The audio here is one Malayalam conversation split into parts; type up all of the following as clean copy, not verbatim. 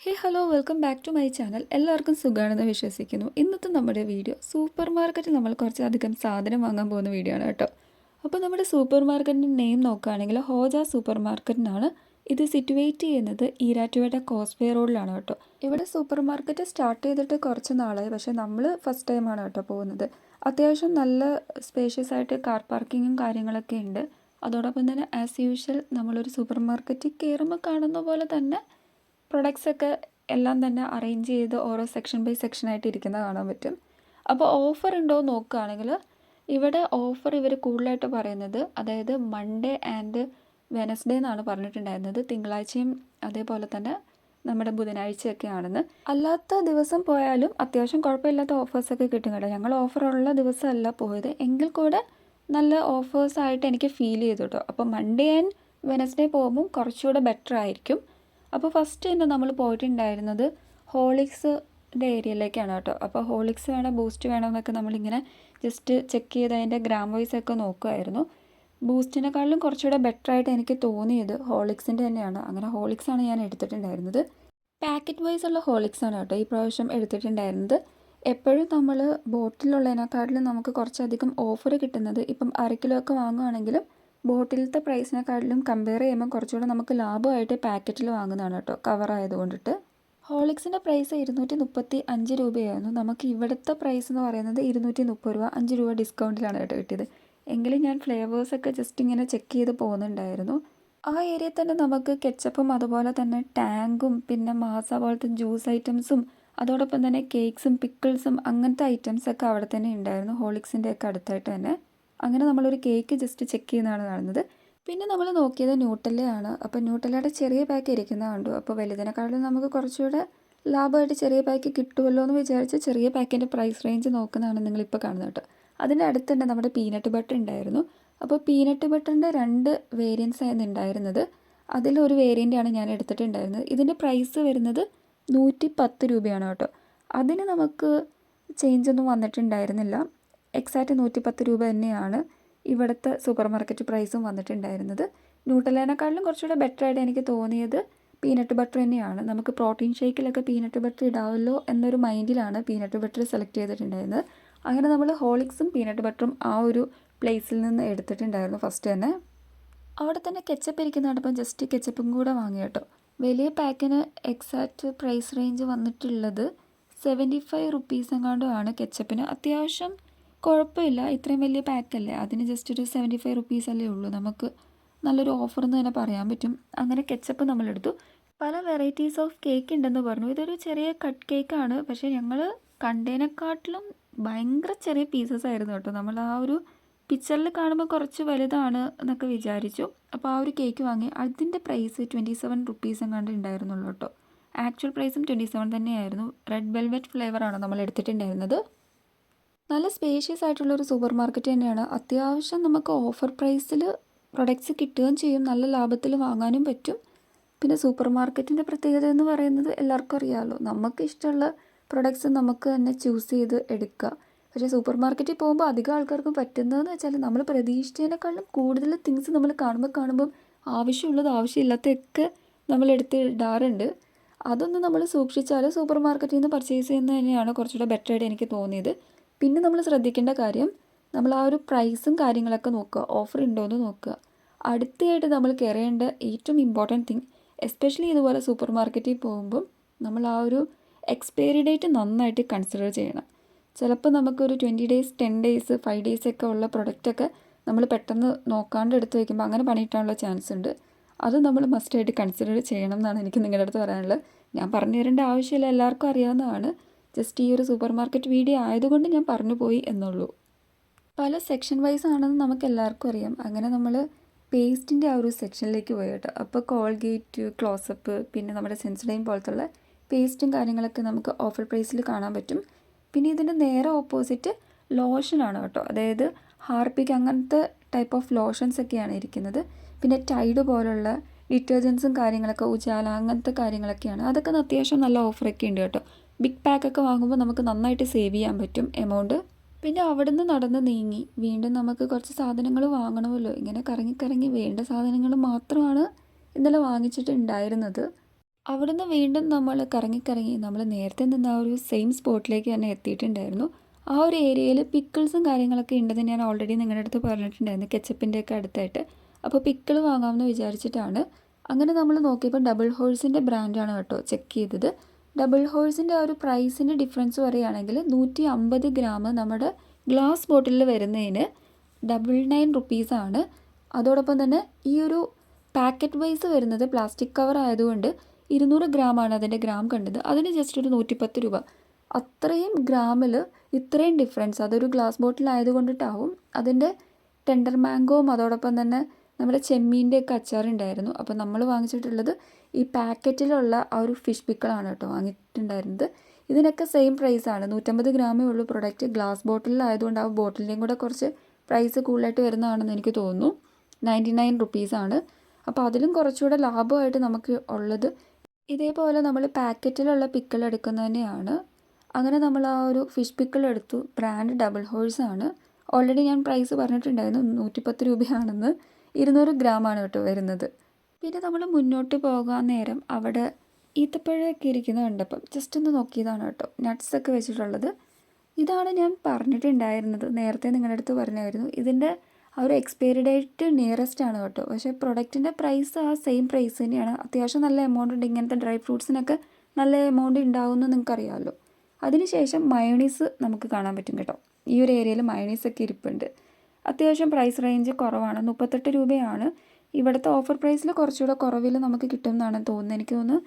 Hey hello welcome back to my channel. എല്ലാവർക്കും സുഖമാണെന്ന് വിശ്വസിക്കുന്നു. ഇന്നത്തെ നമ്മുടെ വീഡിയോ സൂപ്പർ മാർക്കറ്റിൽ നമ്മൾ കുറച്ചധികം സാധനം വാങ്ങാൻ പോകുന്ന വീഡിയോ ആണ് കേട്ടോ. അപ്പോൾ നമ്മുടെ സൂപ്പർ മാർക്കറ്റിൻ്റെ നെയിം നോക്കുകയാണെങ്കിൽ ഹോജ സൂപ്പർ മാർക്കറ്റിനാണ് ഇത് സിറ്റുവേറ്റ് ചെയ്യുന്നത്. ഈരാറ്റുപേട്ട കോസ്വേ റോഡിലാണ് കേട്ടോ. ഇവിടെ സൂപ്പർ മാർക്കറ്റ് സ്റ്റാർട്ട് ചെയ്തിട്ട് കുറച്ച് നാളായി, പക്ഷേ നമ്മൾ ഫസ്റ്റ് ടൈമാണ് കേട്ടോ പോകുന്നത്. അത്യാവശ്യം നല്ല സ്പേഷ്യസ് ആയിട്ട് കാർ പാർക്കിങ്ങും കാര്യങ്ങളൊക്കെ ഉണ്ട്. അതോടൊപ്പം തന്നെ ആസ് യൂഷ്വൽ നമ്മളൊരു സൂപ്പർ മാർക്കറ്റിൽ കയറുമ്പോൾ കാണുന്ന പോലെ തന്നെ പ്രൊഡക്ട്സൊക്കെ എല്ലാം തന്നെ അറേഞ്ച് ചെയ്ത് ഓരോ സെക്ഷൻ ബൈ സെക്ഷനായിട്ട് ഇരിക്കുന്നത് കാണാൻ പറ്റും. അപ്പോൾ ഓഫർ ഉണ്ടോ എന്ന് നോക്കുകയാണെങ്കിൽ ഇവിടെ ഓഫർ ഇവർ കൂടുതലായിട്ട് പറയുന്നത്, അതായത് മൺഡേ ആൻഡ് വെനസ്ഡേ എന്നാണ് പറഞ്ഞിട്ടുണ്ടായിരുന്നത്. തിങ്കളാഴ്ചയും അതേപോലെ തന്നെ നമ്മുടെ ബുധനാഴ്ചയൊക്കെ ആണെന്ന്. അല്ലാത്ത ദിവസം പോയാലും അത്യാവശ്യം കുഴപ്പമില്ലാത്ത ഓഫേഴ്സൊക്കെ കിട്ടും കേട്ടോ. ഞങ്ങൾ ഓഫറുള്ള ദിവസമല്ല പോയത്, എങ്കിൽ കൂടെ നല്ല ഓഫേഴ്സായിട്ട് എനിക്ക് ഫീൽ ചെയ്തു കേട്ടോ. അപ്പോൾ മൺഡേ ആൻഡ് വെനസ്ഡേ പോകുമ്പം കുറച്ചുകൂടെ ബെറ്റർ ആയിരിക്കും. അപ്പോൾ ഫസ്റ്റ് തന്നെ നമ്മൾ പോയിട്ടുണ്ടായിരുന്നത് ഹോളിക്സിൻ്റെ ഏരിയയിലേക്കാണ് കേട്ടോ. അപ്പോൾ ഹോളിക്സ് വേണോ ബൂസ്റ്റ് വേണോ എന്നൊക്കെ നമ്മളിങ്ങനെ ജസ്റ്റ് ചെക്ക് ചെയ്ത് അതിൻ്റെ ഗ്രാം വൈസ് ഒക്കെ നോക്കുമായിരുന്നു. ബൂസ്റ്റിനെക്കാളും കുറച്ചുകൂടെ ബെറ്ററായിട്ട് എനിക്ക് തോന്നിയത് ഹോളിക്സിൻ്റെ തന്നെയാണ്. അങ്ങനെ ഹോളിക്സാണ് ഞാൻ എടുത്തിട്ടുണ്ടായിരുന്നത്. പാക്കറ്റ് വൈസ് ഉള്ള ഹോളിക്സാണ് കേട്ടോ ഈ പ്രാവശ്യം എടുത്തിട്ടുണ്ടായിരുന്നത്. എപ്പോഴും നമ്മൾ ബോട്ടിലുള്ളതിനെക്കാട്ടിലും നമുക്ക് കുറച്ചധികം ഓഫർ കിട്ടുന്നത്, ഇപ്പം 1/2 കിലോ ഒക്കെ വാങ്ങുകയാണെങ്കിലും ബോട്ടിലത്തെ പ്രൈസിനെക്കാട്ടിലും കമ്പയർ ചെയ്യുമ്പോൾ കുറച്ചുകൂടെ നമുക്ക് ലാഭമായിട്ട് പാക്കറ്റിൽ വാങ്ങുന്നതാണ് കേട്ടോ, കവർ ആയതുകൊണ്ടിട്ട്. ഹോളിക്സിൻ്റെ പ്രൈസ് 235 രൂപയായിരുന്നു. നമുക്ക് ഇവിടുത്തെ പ്രൈസ് എന്ന് പറയുന്നത് 230 രൂപ, 5 രൂപ ഡിസ്കൗണ്ടിലാണ് കേട്ടോ കിട്ടിയത്. എങ്കിലും ഞാൻ ഫ്ലേവേഴ്സൊക്കെ ജസ്റ്റ് ഇങ്ങനെ ചെക്ക് ചെയ്ത് പോകുന്നുണ്ടായിരുന്നു. ആ ഏരിയയിൽ തന്നെ നമുക്ക് കെച്ചപ്പും അതുപോലെ തന്നെ ടാങ്കും പിന്നെ മാസ പോലത്തെ ജ്യൂസ് ഐറ്റംസും അതോടൊപ്പം തന്നെ കേക്ക്സും പിക്കിൾസും അങ്ങനത്തെ ഐറ്റംസൊക്കെ അവിടെ തന്നെ ഉണ്ടായിരുന്നു, ഹോളിക്സിൻ്റെ ഒക്കെ അടുത്തായിട്ട് തന്നെ. അങ്ങനെ നമ്മളൊരു കേക്ക് ജസ്റ്റ് ചെക്ക് ചെയ്യുന്നതാണ് കാണുന്നത്. പിന്നെ നമ്മൾ നോക്കിയത് ന്യൂട്ടല്ലയാണ്. അപ്പോൾ ന്യൂട്ടല്ലയുടെ ചെറിയ പാക്ക് ഇരിക്കുന്നത് കണ്ടു. അപ്പോൾ വലുതിനെക്കാളും നമുക്ക് കുറച്ചുകൂടെ ലാഭമായിട്ട് ചെറിയ പാക്ക് കിട്ടുമല്ലോ എന്ന് വിചാരിച്ച് ചെറിയ പാക്കിൻ്റെ പ്രൈസ് റേഞ്ച് നോക്കുന്നതാണ് നിങ്ങളിപ്പോൾ കാണുന്നത് കേട്ടോ. അതിൻ്റെ അടുത്ത് തന്നെ നമ്മുടെ പീനട്ട് ബട്ടർ ഉണ്ടായിരുന്നു. അപ്പോൾ പീനട്ട് ബട്ടറിൻ്റെ 2 വേരിയൻസ് ആയിരുന്നു ഉണ്ടായിരുന്നത്. അതിലൊരു വേരിയൻ്റാണ് ഞാൻ എടുത്തിട്ടുണ്ടായിരുന്നത്. ഇതിൻ്റെ പ്രൈസ് വരുന്നത് 110 രൂപയാണ് കേട്ടോ. അതിന് നമുക്ക് ചേഞ്ചൊന്നും വന്നിട്ടുണ്ടായിരുന്നില്ല. എക്സാക്റ്റ് 110 രൂപ തന്നെയാണ് ഇവിടുത്തെ സൂപ്പർ മാർക്കറ്റ് പ്രൈസും വന്നിട്ടുണ്ടായിരുന്നത്. ന്യൂട്ടലേനെക്കാളിലും കുറച്ചുകൂടെ ബെറ്ററായിട്ട് എനിക്ക് തോന്നിയത് പീനട്ട് ബട്ടർ തന്നെയാണ്. നമുക്ക് പ്രോട്ടീൻ ഷേക്കിലൊക്കെ പീനട്ട് ബട്ടർ ഇടാമല്ലോ എന്നൊരു മൈൻഡിലാണ് പീനട്ട് ബട്ടർ സെലക്ട് ചെയ്തിട്ടുണ്ടായിരുന്നത്. അങ്ങനെ നമ്മൾ ഹോളിക്സും പീനട്ട് ബട്ടറും ആ ഒരു പ്ലേസിൽ നിന്ന് എടുത്തിട്ടുണ്ടായിരുന്നു ഫസ്റ്റ് തന്നെ. അവിടെ തന്നെ കെച്ചപ്പ് ഇരിക്കുന്നതോടൊപ്പം ജസ്റ്റ് കെച്ചപ്പും കൂടെ വാങ്ങി കേട്ടോ. വലിയ പാക്കിന് എക്സാക്റ്റ് പ്രൈസ് റേഞ്ച് വന്നിട്ടുള്ളത് 75 റുപ്പീസ് എങ്ങാണ്ടുമാണ് കെച്ചപ്പിന്. അത്യാവശ്യം കുഴപ്പമില്ല, ഇത്രയും വലിയ പാക്കല്ലേ, അതിന് ജസ്റ്റ് ഒരു 75 റുപ്പീസ് അല്ലേ ഉള്ളൂ. നമുക്ക് നല്ലൊരു ഓഫർ എന്ന് തന്നെ പറയാൻ പറ്റും. അങ്ങനെ കെച്ചപ്പ് നമ്മളെടുത്തു. പല വെറൈറ്റീസ് ഓഫ് കേക്ക് ഉണ്ടെന്ന് പറഞ്ഞു. ഇതൊരു ചെറിയ കട്ട് കേക്കാണ്, പക്ഷേ ഞങ്ങൾ കണ്ടതിനെക്കാട്ടിലും ഭയങ്കര ചെറിയ പീസസ് ആയിരുന്നു കേട്ടോ. നമ്മൾ ആ ഒരു പിക്ചറിൽ കാണുമ്പോൾ കുറച്ച് വലുതാണ് എന്നൊക്കെ വിചാരിച്ചു. അപ്പോൾ ആ ഒരു കേക്ക് വാങ്ങി. അതിൻ്റെ പ്രൈസ് 27 റുപ്പീസ് എങ്ങാണ്ട് ഉണ്ടായിരുന്നുള്ളൂ കേട്ടോ. ആക്ച്വൽ പ്രൈസും 27 തന്നെയായിരുന്നു. റെഡ് വെൽവെറ്റ് ഫ്ലേവറാണ് നമ്മൾ എടുത്തിട്ടുണ്ടായിരുന്നത്. നല്ല സ്പേഷ്യസ് ആയിട്ടുള്ളൊരു സൂപ്പർ മാർക്കറ്റ് തന്നെയാണ്. അത്യാവശ്യം നമുക്ക് ഓഫർ പ്രൈസിൽ പ്രൊഡക്ട്സ് കിട്ടുകയും ചെയ്യും, നല്ല ലാഭത്തിൽ വാങ്ങാനും പറ്റും. പിന്നെ സൂപ്പർ മാർക്കറ്റിൻ്റെ പ്രത്യേകത എന്ന് പറയുന്നത് എല്ലാവർക്കും അറിയാമല്ലോ, നമുക്ക് ഇഷ്ടമുള്ള പ്രൊഡക്ട്സ് നമുക്ക് തന്നെ ചൂസ് ചെയ്ത് എടുക്കുക. പക്ഷേ സൂപ്പർ മാർക്കറ്റിൽ പോകുമ്പോൾ അധികം ആൾക്കാർക്കും പറ്റുന്നതെന്ന് വെച്ചാൽ നമ്മൾ പ്രതീക്ഷിച്ചതിനേക്കാളും കൂടുതൽ തിങ്സ് നമ്മൾ കാണുമ്പം ആവശ്യമുള്ളത് ആവശ്യമില്ലാത്തതൊക്കെ നമ്മൾ എടുത്ത് ഇടാറുണ്ട്. അതൊന്നും നമ്മൾ സൂക്ഷിച്ചാൽ സൂപ്പർ മാർക്കറ്റിൽ നിന്ന് പർച്ചേസ് ചെയ്യുന്നത് തന്നെയാണ് കുറച്ചുകൂടെ ബെറ്ററായിട്ട് എനിക്ക് തോന്നിയത്. പിന്നെ നമ്മൾ ശ്രദ്ധിക്കേണ്ട കാര്യം, നമ്മൾ ആ ഒരു പ്രൈസും കാര്യങ്ങളൊക്കെ നോക്കുക, ഓഫർ ഉണ്ടോയെന്ന് നോക്കുക. അടുത്തായിട്ട് നമ്മൾ കെയർ ചെയ്യേണ്ട ഏറ്റവും ഇമ്പോർട്ടൻറ്റ് തിങ്, എസ്പെഷ്യലി ഇതുപോലെ സൂപ്പർ മാർക്കറ്റിൽ പോകുമ്പം നമ്മൾ ആ ഒരു എക്സ്പയറി ഡേറ്റ് നന്നായിട്ട് കൺസിഡർ ചെയ്യണം. ചിലപ്പോൾ നമുക്കൊരു 20 ഡേയ്സ് 10 ഡേയ്സ് 5 ഡേയ്സ് ഒക്കെ ഉള്ള പ്രൊഡക്റ്റൊക്കെ നമ്മൾ പെട്ടെന്ന് നോക്കാണ്ട് എടുത്ത് വയ്ക്കുമ്പോൾ അങ്ങനെ പണിയിട്ടാനുള്ള ചാൻസ് ഉണ്ട്. അത് നമ്മൾ മസ്റ്റായിട്ട് കൺസിഡർ ചെയ്യണം എന്നാണ് എനിക്ക് നിങ്ങളുടെ അടുത്ത് പറയാനുള്ളത്. ഞാൻ പറഞ്ഞു തരേണ്ട ആവശ്യമില്ല, എല്ലാവർക്കും അറിയാവുന്നതാണ്. ജസ്റ്റ് ഈ ഒരു സൂപ്പർ മാർക്കറ്റ് വീഡിയോ ആയതുകൊണ്ട് ഞാൻ പറഞ്ഞു പോയി എന്നുള്ളൂ. പല സെക്ഷൻ വൈസ് ആണെന്ന് നമുക്ക് എല്ലാവർക്കും അറിയാം. അങ്ങനെ നമ്മൾ പേസ്റ്റിൻ്റെ ആ ഒരു സെക്ഷനിലേക്ക് പോയി കേട്ടോ. അപ്പോൾ കോൾഗേറ്റ്, ക്ലോസപ്പ്, പിന്നെ നമ്മുടെ സെൻസഡൈൻ പോലത്തുള്ള പേസ്റ്റും കാര്യങ്ങളൊക്കെ നമുക്ക് ഓഫർ പ്രൈസിൽ കാണാൻ പറ്റും. പിന്നെ ഇതിൻ്റെ നേരെ ഓപ്പോസിറ്റ് ലോഷനാണ് കേട്ടോ. അതായത് ഹാർപ്പിക് അങ്ങനത്തെ ടൈപ്പ് ഓഫ് ലോഷൻസ് ഒക്കെയാണ് ഇരിക്കുന്നത്. പിന്നെ ടൈഡ് പോലുള്ള ഡിറ്റർജൻസും കാര്യങ്ങളൊക്കെ, ഉജാല അങ്ങനത്തെ കാര്യങ്ങളൊക്കെയാണ്. അതൊക്കെ അത്യാവശ്യം നല്ല ഓഫറൊക്കെ ഉണ്ട് കേട്ടോ. ബിഗ് പാക്കൊക്കെ വാങ്ങുമ്പോൾ നമുക്ക് നന്നായിട്ട് സേവ് ചെയ്യാൻ പറ്റും എമൗണ്ട്. പിന്നെ അവിടെ നിന്ന് നടന്ന് നീങ്ങി വീണ്ടും നമുക്ക് കുറച്ച് സാധനങ്ങൾ വാങ്ങണമല്ലോ. ഇങ്ങനെ കറങ്ങി കറങ്ങി വേണ്ട സാധനങ്ങൾ മാത്രമാണ് ഇന്നലെ വാങ്ങിച്ചിട്ടുണ്ടായിരുന്നത്. അവിടുന്ന് വീണ്ടും നമ്മൾ കറങ്ങി നമ്മൾ നേരത്തെ നിന്ന ആ ഒരു സെയിം സ്പോട്ടിലേക്ക് തന്നെ എത്തിയിട്ടുണ്ടായിരുന്നു. ആ ഒരു ഏരിയയിൽ പിക്കിൾസും കാര്യങ്ങളൊക്കെ ഉണ്ടെന്ന് ഞാൻ ഓൾറെഡി നിങ്ങളുടെ അടുത്ത് പറഞ്ഞിട്ടുണ്ടായിരുന്നു, കെച്ചപ്പിൻ്റെയൊക്കെ അടുത്തായിട്ട്. അപ്പോൾ പിക്കിൾ വാങ്ങാമെന്ന് വിചാരിച്ചിട്ടാണ്. അങ്ങനെ നമ്മൾ നോക്കിയപ്പോൾ ഡബിൾ ഹോഴ്സിൻ്റെ ബ്രാൻഡാണ് കേട്ടോ ചെക്ക് ചെയ്തത്. ഡബിൾ ഹോഴ്സിൻ്റെ ആ ഒരു പ്രൈസിൻ്റെ ഡിഫറൻസ് പറയുകയാണെങ്കിൽ 150 ഗ്രാം നമ്മുടെ ഗ്ലാസ് ബോട്ടിലിൽ വരുന്നതിന് 99 റുപ്പീസാണ്. അതോടൊപ്പം തന്നെ ഈ ഒരു പാക്കറ്റ് വൈസ് വരുന്നത് പ്ലാസ്റ്റിക് കവർ ആയതുകൊണ്ട് 200 ഗ്രാമാണ് അതിൻ്റെ ഗ്രാം കണ്ടത്. അതിന് ജസ്റ്റ് ഒരു 110 രൂപ. അത്രയും ഗ്രാമിൽ ഇത്രയും ഡിഫറൻസ് അതൊരു ഗ്ലാസ് ബോട്ടിൽ ആയതുകൊണ്ടിട്ടാവും. അതിൻ്റെ ടെൻഡർ മാംഗോവും അതോടൊപ്പം തന്നെ നമ്മുടെ ചെമ്മീൻ്റെയൊക്കെ അച്ചാറുണ്ടായിരുന്നു. അപ്പോൾ നമ്മൾ വാങ്ങിച്ചിട്ടുള്ളത് ഈ പാക്കറ്റിലുള്ള ആ ഒരു ഫിഷ് പിക്കിളാണ് കേട്ടോ വാങ്ങിയിട്ടുണ്ടായിരുന്നത്. ഇതിനൊക്കെ സെയിം പ്രൈസാണ്. 150 ഗ്രാമേ ഉള്ളൂ പ്രൊഡക്റ്റ്. ഗ്ലാസ് ബോട്ടിലായതുകൊണ്ട് ആ ബോട്ടിലിൻ്റെയും കൂടെ കുറച്ച് പ്രൈസ് കൂടുതലായിട്ട് വരുന്നതാണെന്ന് എനിക്ക് തോന്നുന്നു. 99 റുപ്പീസാണ്. അപ്പോൾ അതിലും കുറച്ചുകൂടെ ലാഭമായിട്ട് നമുക്ക് ഉള്ളത് ഇതേപോലെ നമ്മൾ പാക്കറ്റിലുള്ള പിക്കിൾ എടുക്കുന്നത് തന്നെയാണ്. അങ്ങനെ നമ്മൾ ആ ഒരു ഫിഷ് പിക്കിൾ എടുത്തു. ബ്രാൻഡ് ഡബിൾ ഹോഴ്സാണ്. ഓൾറെഡി ഞാൻ പ്രൈസ് പറഞ്ഞിട്ടുണ്ടായിരുന്നു 110 രൂപയാണെന്ന്. 200 ഗ്രാമാണ് കേട്ടോ വരുന്നത്. പിന്നെ നമ്മൾ മുന്നോട്ട് പോകാൻ നേരം അവിടെ ഈത്തപ്പഴമൊക്കെ ഇരിക്കുന്നത് കണ്ടപ്പം ജസ്റ്റ് ഒന്ന് നോക്കിയതാണ് കേട്ടോ, നട്ട്സൊക്കെ വെച്ചിട്ടുള്ളത്. ഇതാണ് ഞാൻ പറഞ്ഞിട്ടുണ്ടായിരുന്നത്, നേരത്തെ നിങ്ങളുടെ അടുത്ത് പറഞ്ഞായിരുന്നു. ഇതിൻ്റെ ആ ഒരു എക്സ്പയറി ഡേറ്റ് നിയറസ്റ്റ് ആണ് കേട്ടോ. പക്ഷേ പ്രൊഡക്റ്റിൻ്റെ പ്രൈസ് ആ സെയിം പ്രൈസ് തന്നെയാണ്. അത്യാവശ്യം നല്ല എമൗണ്ട് ഉണ്ട്. ഇങ്ങനത്തെ ഡ്രൈ ഫ്രൂട്ട്സിനൊക്കെ നല്ല എമൗണ്ട് ഉണ്ടാവുമെന്ന് നിങ്ങൾക്കറിയാമല്ലോ. അതിനുശേഷം മയോണീസ് നമുക്ക് കാണാൻ പറ്റും കേട്ടോ. ഈ ഒരു ഏരിയയിൽ മയോണീസൊക്കെ ഇരിപ്പുണ്ട്. അത്യാവശ്യം പ്രൈസ് റേഞ്ച് കുറവാണ്. 38 രൂപയാണ്. ഇവിടുത്തെ ഓഫർ പ്രൈസിൽ കുറച്ചുകൂടെ കുറവിൽ നമുക്ക് കിട്ടുമെന്നാണ് തോന്നുന്നത്. എനിക്ക് തോന്നുന്നു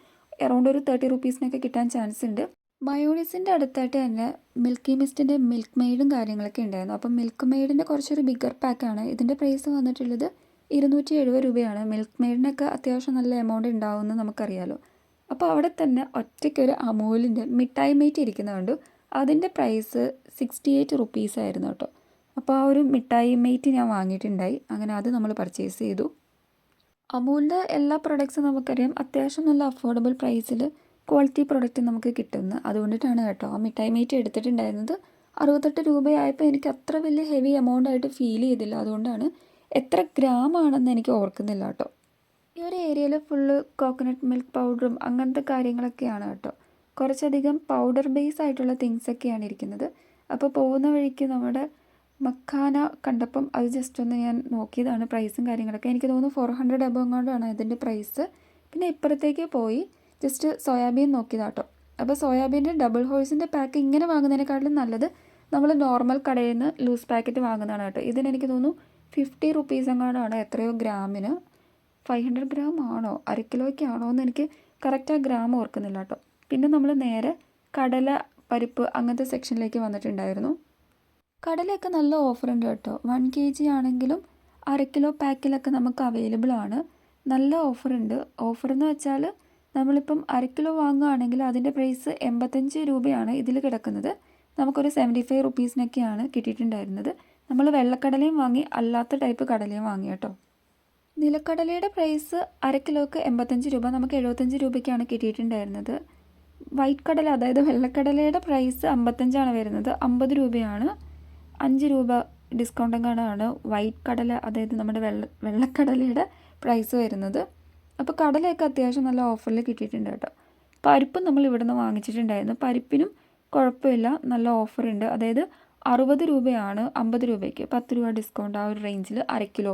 അറൗണ്ട് ഒരു 30 റുപ്പീസിനൊക്കെ കിട്ടാൻ ചാൻസ് ഉണ്ട്. മയോണീസിൻ്റെ അടുത്തായിട്ട് തന്നെ മിൽക്കി മിസ്റ്റിൻ്റെ മിൽക്ക് മെയ്ഡും കാര്യങ്ങളൊക്കെ ഉണ്ടായിരുന്നു. അപ്പം മിൽക്ക് മെയ്ഡിൻ്റെ കുറച്ചൊരു ബിഗർ പാക്കാണ്. ഇതിൻ്റെ പ്രൈസ് വന്നിട്ടുള്ളത് 270 രൂപയാണ്. മിൽക്ക് മെയ്ഡിനൊക്കെ അത്യാവശ്യം നല്ല എമൗണ്ട് ഉണ്ടാവുമെന്ന് നമുക്കറിയാമല്ലോ. അപ്പോൾ അവിടെ തന്നെ ഒറ്റയ്ക്കൊരു അമൂലിൻ്റെ മിഠായി മേറ്റ് ഇരിക്കുന്നതുകൊണ്ട് അതിൻ്റെ പ്രൈസ് 68 റുപ്പീസായിരുന്നു കേട്ടോ. അപ്പോൾ ആ ഒരു മിഠായി മേറ്റ് ഞാൻ വാങ്ങിയിട്ടുണ്ടായി. അങ്ങനെ അത് നമ്മൾ പർച്ചേസ് ചെയ്തു. അമൂലിൻ്റെ എല്ലാ പ്രൊഡക്ട്സും നമുക്കറിയാം അത്യാവശ്യം നല്ല അഫോർഡബിൾ പ്രൈസിൽ ക്വാളിറ്റി പ്രൊഡക്റ്റ് നമുക്ക് കിട്ടുന്നത്. അതുകൊണ്ടിട്ടാണ് കേട്ടോ ആ മിഠായി മേറ്റ് എടുത്തിട്ടുണ്ടായിരുന്നത്. 68 രൂപയായപ്പോൾ എനിക്ക് അത്ര വലിയ ഹെവി എമൗണ്ട് ആയിട്ട് ഫീൽ ചെയ്തില്ല. അതുകൊണ്ടാണ്. എത്ര ഗ്രാം ആണെന്ന് എനിക്ക് ഓർക്കുന്നില്ല കേട്ടോ. ഈ ഒരു ഏരിയയിൽ ഫുള്ള് കോക്കനട്ട് മിൽക്ക് പൗഡറും അങ്ങനത്തെ കാര്യങ്ങളൊക്കെയാണ് കേട്ടോ. കുറച്ചധികം പൗഡർ ബേസ് ആയിട്ടുള്ള തിങ്സൊക്കെയാണ് ഇരിക്കുന്നത്. അപ്പോൾ പോകുന്ന വഴിക്ക് നമ്മുടെ മക്കാന കണ്ടപ്പം അത് ജസ്റ്റ് ഒന്ന് ഞാൻ നോക്കിയതാണ് പ്രൈസും കാര്യങ്ങളൊക്കെ. എനിക്ക് തോന്നുന്നു 400 എബോ കൊണ്ടാണ് ഇതിൻ്റെ പ്രൈസ്. പിന്നെ ഇപ്പുറത്തേക്ക് പോയി ജസ്റ്റ് സോയാബീൻ നോക്കിയതാട്ടോ. അപ്പോൾ സോയാബീൻ്റെ ഡബിൾ ഹോഴ്സിൻ്റെ പാക്ക് ഇങ്ങനെ വാങ്ങുന്നതിനെക്കാട്ടിലും നല്ലത് നമ്മൾ നോർമൽ കടയിൽ നിന്ന് ലൂസ് പാക്കറ്റ് വാങ്ങുന്നതാണ് കേട്ടോ. ഇതിനെനിക്ക് തോന്നുന്നു 50 റുപ്പീസ് എങ്ങാണ്ടാണ് എത്രയോ ഗ്രാമിന്. 500 ഗ്രാം ആണോ 1/2 കിലോയ്ക്കാണോ എന്ന് എനിക്ക് കറക്റ്റ് ആ ഗ്രാം ഓർക്കുന്നില്ല കേട്ടോ. പിന്നെ നമ്മൾ നേരെ കടല പരിപ്പ് അങ്ങനത്തെ സെക്ഷനിലേക്ക് വന്നിട്ടുണ്ടായിരുന്നു. കടലയൊക്കെ നല്ല ഓഫർ ഉണ്ട് കേട്ടോ. 1 kg ആണെങ്കിലും 1/2 കിലോ പാക്കിലൊക്കെ നമുക്ക് അവൈലബിൾ ആണ്. നല്ല ഓഫർ ഉണ്ട്. ഓഫർ എന്ന് വെച്ചാൽ നമ്മളിപ്പം 1/2 കിലോ വാങ്ങുകയാണെങ്കിൽ അതിൻ്റെ പ്രൈസ് 85 രൂപയാണ് ഇതിൽ കിടക്കുന്നത്. നമുക്കൊരു 75 റുപ്പീസിനൊക്കെയാണ് കിട്ടിയിട്ടുണ്ടായിരുന്നത്. നമ്മൾ വെള്ളക്കടലയും വാങ്ങി, അല്ലാത്ത ടൈപ്പ് കടലയും വാങ്ങി കേട്ടോ. നിലക്കടലയുടെ പ്രൈസ് 1/2 കിലോക്ക് 85 രൂപ, നമുക്ക് 75 രൂപയ്ക്കാണ് കിട്ടിയിട്ടുണ്ടായിരുന്നത്. വൈറ്റ് കടല അതായത് വെള്ളക്കടലയുടെ പ്രൈസ് 55ആണ് വരുന്നത്. 50 രൂപയാണ്. 5 രൂപ ഡിസ്കൗണ്ടെങ്ങാണ്ടാണ് വൈറ്റ് കടല അതായത് നമ്മുടെ വെള്ളക്കടലയുടെ പ്രൈസ് വരുന്നത്. അപ്പോൾ കടലയൊക്കെ അത്യാവശ്യം നല്ല ഓഫറിൽ കിട്ടിയിട്ടുണ്ട് കേട്ടോ. പരിപ്പും നമ്മൾ ഇവിടെ നിന്ന് വാങ്ങിച്ചിട്ടുണ്ടായിരുന്നു. പരിപ്പിനും കുഴപ്പമില്ല, നല്ല ഓഫറുണ്ട്. അതായത് 60 രൂപയാണ് 50 രൂപയ്ക്ക് 10 രൂപ ഡിസ്കൗണ്ട്, ആ ഒരു റേഞ്ചിൽ 1/2 കിലോ.